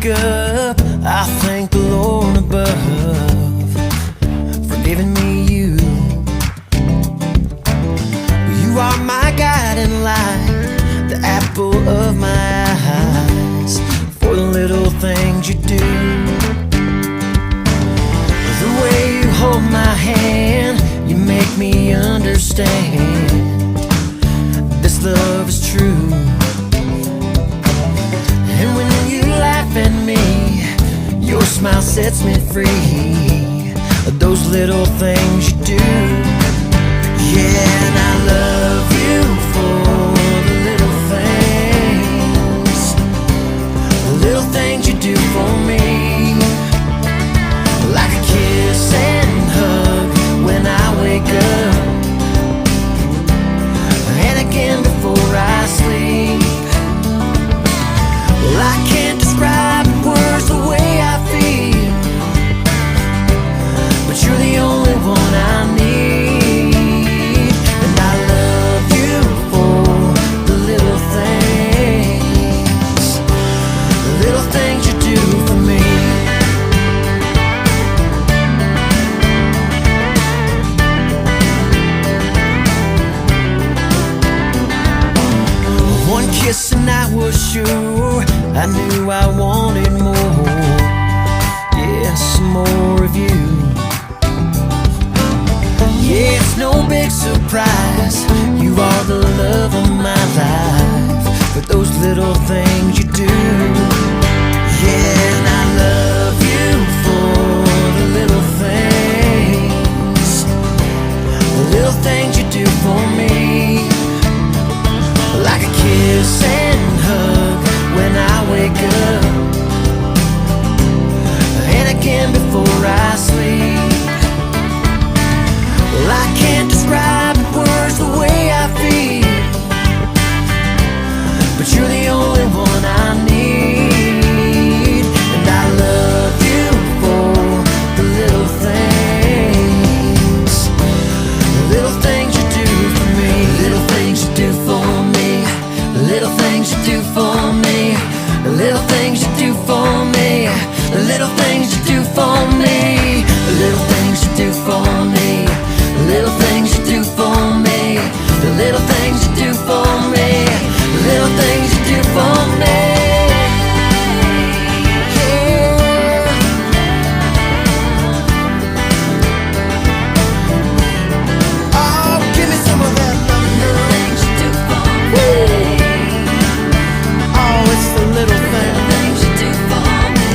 wake up, I thank the Lord above for giving me you. You are my guiding light, the apple of my eyes, for the little things you do. The way you hold my hand, you make me understand this love is true. And when you laugh at me, your smile sets me free. Those little things you do. Yeah, and I love you for the little things you do for me. Like a kiss and hug when I wake up, and again before I sleep. Well, I can't describe in words the way I feel, but you're the only one I need. And I love you for the little things you do for me. One kiss and I was sure I knew I wanted more. Yeah, some more of you. Yeah, it's no big surprise, you are the love of my life, for those little things you do. Yeah, and I love you for the little things you do for me. Like a kiss and hug when I wake up, and again before I sleep. Well, I can't describe in words the way I feel, but you're the only one I need. And I love you for the little things you do for me. Little things you do for me. Little things you do for me. Little things you do for me. Little things you do for me. Little things you do for me. Little things you do for me. The little things you do for me. Little things you do for me. Yeah. Oh, give me some of that love, girl. Little things you do for me. Oh, it's the little things you do for me.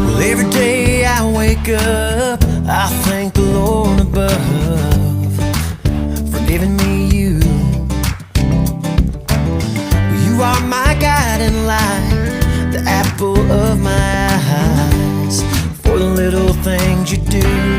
Well, every day I wake up, I thank the Lord above for giving me you. You are my guiding light, the apple of my eyes, for the little things you do.